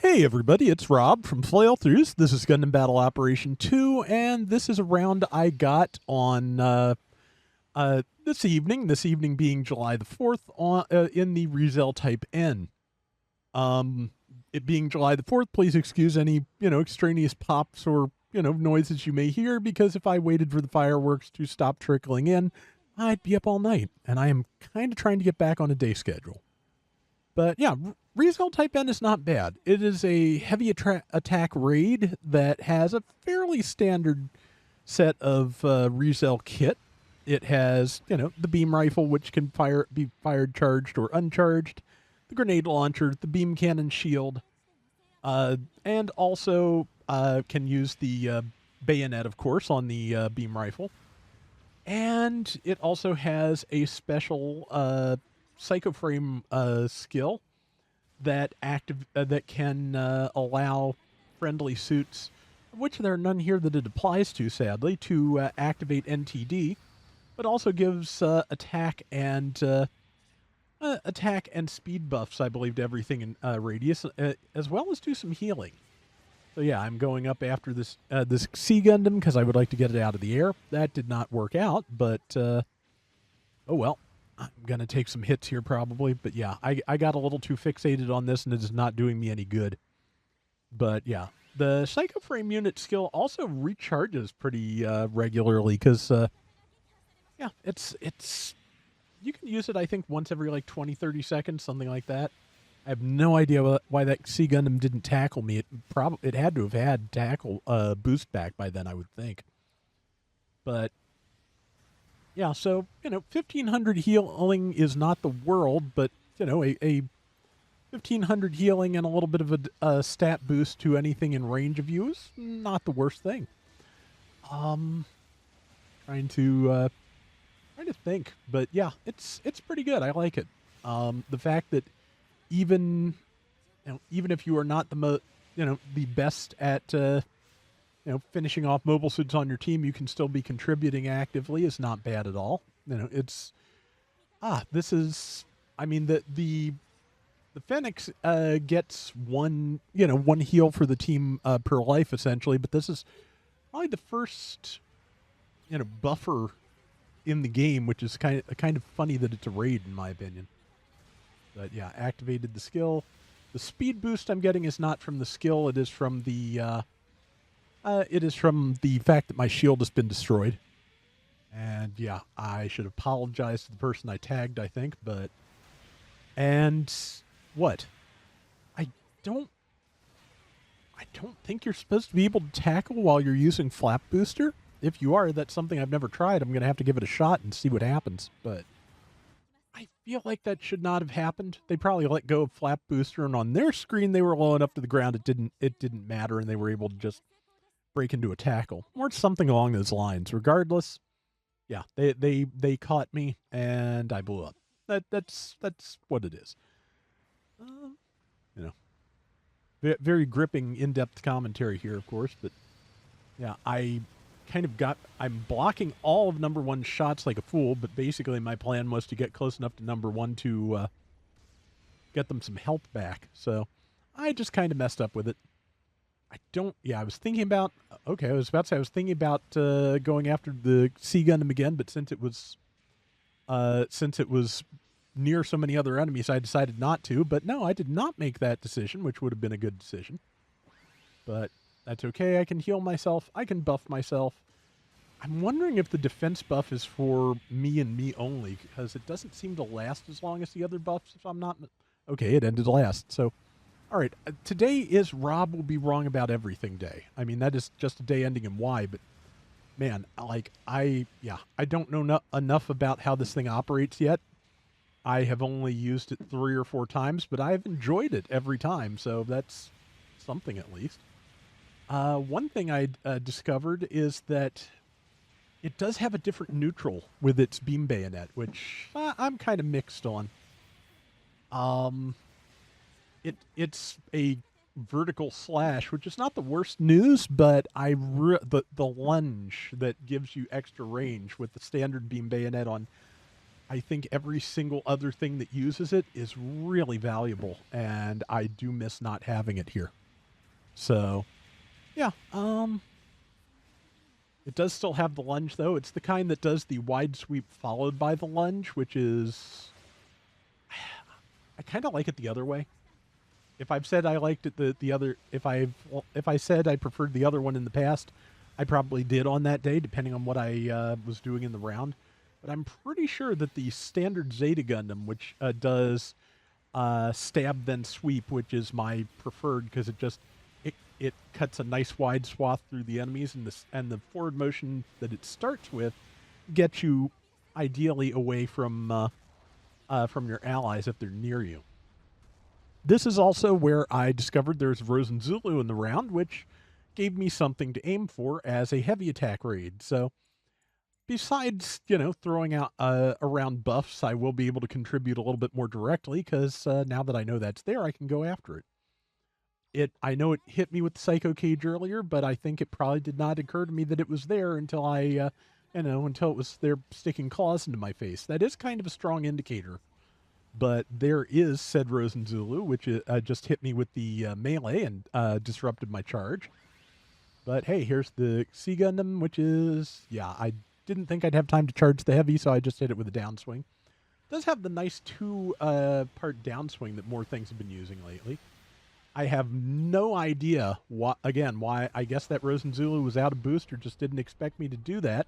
Hey everybody, it's Rob from Flailthroughs. This is Gundam Battle Operation 2, and this is a round I got on this evening being July the 4th, in the ReZEL Type N. It being July the 4th, please excuse any, extraneous pops or, noises you may hear, because if I waited for the fireworks to stop trickling in, I'd be up all night, and I am kind of trying to get back on a day schedule. But yeah, ReZEL Type N is not bad. It is a heavy attack raid that has a fairly standard set of ReZEL kit. It has, the beam rifle, which can be fired charged or uncharged, the grenade launcher, the beam cannon shield, and also can use the bayonet, of course, on the beam rifle. And it also has a special Psycho Frame skill that that can allow friendly suits, which there are none here that it applies to, sadly, to activate NTD, but also gives attack and speed buffs, I believe, to everything in radius, as well as do some healing. So yeah, I'm going up after this Sea Gundam because I would like to get it out of the air. That did not work out, but oh well. I'm going to take some hits here probably, but yeah, I got a little too fixated on this and it is not doing me any good. But yeah, the Psycho Frame unit skill also recharges pretty regularly because, yeah, it's you can use it, I think, once every like 20, 30 seconds, something like that. I have no idea why that Sea Gundam didn't tackle me. It had to have had tackle boost back by then, I would think. But yeah, so, 1,500 healing is not the world, but, a 1,500 healing and a little bit of a stat boost to anything in range of you is not the worst thing. Trying to think, but yeah, it's pretty good. I like it. The fact that even if you are not the best at finishing off mobile suits on your team, you can still be contributing actively is not bad at all. This is, I mean, the Phoenix gets one heal for the team per life essentially, but this is probably the first, buffer in the game, which is kind of funny that it's a raid in my opinion. But yeah, activated the skill. The speed boost I'm getting is not from the skill; it is from the fact that my shield has been destroyed. And yeah, I should apologize to the person I tagged, I think, but... And what? I don't think you're supposed to be able to tackle while you're using Flap Booster. If you are, that's something I've never tried. I'm going to have to give it a shot and see what happens, but I feel like that should not have happened. They probably let go of Flap Booster, and on their screen they were low enough to the ground it didn't matter, and they were able to just break into a tackle or something along those lines. Regardless, yeah, they caught me and I blew up. That's what it is. Very gripping, in-depth commentary here, of course, but yeah, I'm blocking all of number one's shots like a fool, but basically my plan was to get close enough to number one to get them some health back. So I just kind of messed up with it. I was thinking about, I was thinking about going after the Sea Gundam again, but since it was near so many other enemies, I decided not to. But no, I did not make that decision, which would have been a good decision. But that's okay. I can heal myself. I can buff myself. I'm wondering if the defense buff is for me and me only, because it doesn't seem to last as long as the other buffs, if I'm not... Okay, it ended last, so... All right, today is Rob will be wrong about everything day. I mean, that is just a day ending in Y, but man, I don't know enough about how this thing operates yet. I have only used it 3 or 4 times, but I've enjoyed it every time, so that's something at least. One thing I discovered is that it does have a different neutral with its beam bayonet, which I'm kind of mixed on. It's a vertical slash, which is not the worst news, but the lunge that gives you extra range with the standard beam bayonet on I think every single other thing that uses it is really valuable, and I do miss not having it here. So, yeah, it does still have the lunge, though. It's the kind that does the wide sweep followed by the lunge, which is... I kind of like it the other way. If I've said I liked it the other... If I said I preferred the other one in the past, I probably did on that day, depending on what I was doing in the round. But I'm pretty sure that the standard Zeta Gundam, which does stab then sweep, which is my preferred because it cuts a nice wide swath through the enemies, and the forward motion that it starts with gets you ideally away from your allies if they're near you. This is also where I discovered there's Rosen Zulu in the round, which gave me something to aim for as a heavy attack raid. So besides, throwing out around buffs, I will be able to contribute a little bit more directly because now that I know that's there, I can go after it. I know it hit me with the Psycho Cage earlier, but I think it probably did not occur to me that it was there until until it was there sticking claws into my face. That is kind of a strong indicator. But there is said Rosen Zulu, which just hit me with the melee and disrupted my charge. But hey, here's the Sea Gundam, which is, I didn't think I'd have time to charge the heavy, so I just hit it with a downswing. It does have the nice two-part downswing that more things have been using lately. I have no idea, why I guess that Rosen Zulu was out of boost or just didn't expect me to do that.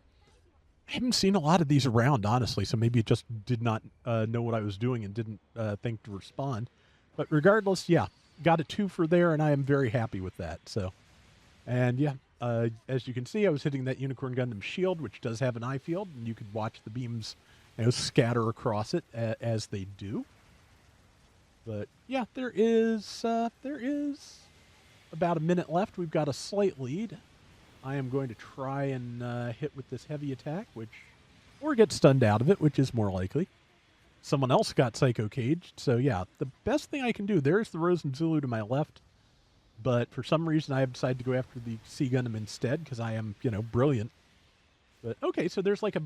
I haven't seen a lot of these around, honestly, so maybe it just did not know what I was doing and didn't think to respond. But regardless, got a 2 for there, and I am very happy with that. So, and as you can see, I was hitting that Unicorn Gundam shield, which does have an eye field, and you could watch the beams scatter across it as they do. But yeah, there is about a minute left. We've got a slight lead. I am going to try and hit with this heavy attack, or get stunned out of it, which is more likely. Someone else got Psycho Caged, so yeah, the best thing I can do, there's the Rosen Zulu to my left, but for some reason I have decided to go after the Sea Gundam instead, because I am, brilliant. But okay, so there's like a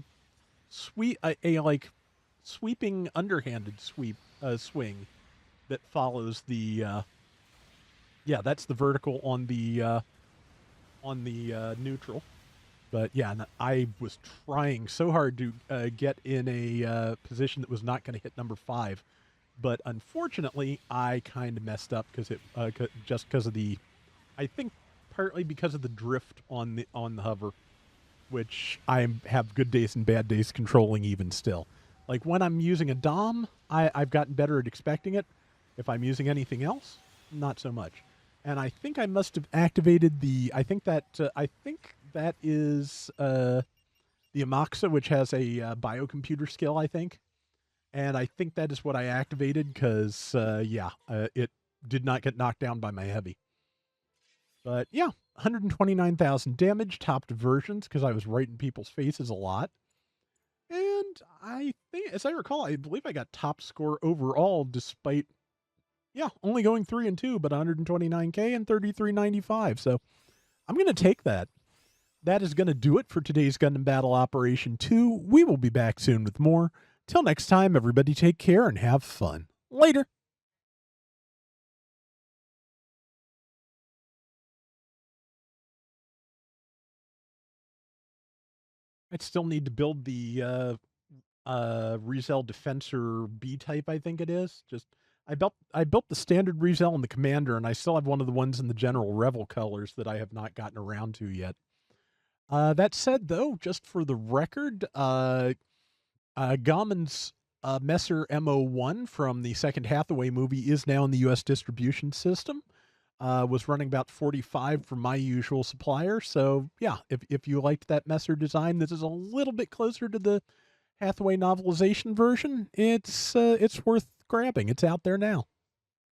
sweeping underhanded swing that follows the, that's the vertical on the neutral. But yeah, I was trying so hard to get in a position that was not going to hit number 5, but unfortunately I kind of messed up because just because of I think partly because of the drift on the hover, which I have good days and bad days controlling even still. Like when I'm using a Dom, I've gotten better at expecting it. If I'm using anything else, not so much. And I think I must have activated I think that is the Amaxa, which has a biocomputer skill, I think. And I think that is what I activated because, it did not get knocked down by my heavy. But yeah, 129,000 damage, top diversions, because I was right in people's faces a lot. And I think, as I recall, I believe I got top score overall despite... only going 3 and 2, but 129K and 33.95. So I'm going to take that. That is going to do it for today's Gundam Battle Operation 2. We will be back soon with more. Till next time, everybody take care and have fun. Later. I still need to build the ReZEL Defensor B-type, I think it is. I built the standard ReZEL and the Commander, and I still have one of the ones in the general Revel colors that I have not gotten around to yet. That said, though, just for the record, Gauman's Messer MO1 from the second Hathaway movie is now in the U.S. distribution system. Was running about 45 from my usual supplier. So, yeah, if you liked that Messer design, this is a little bit closer to the Hathaway novelization version. It's worth grabbing. It's out there now.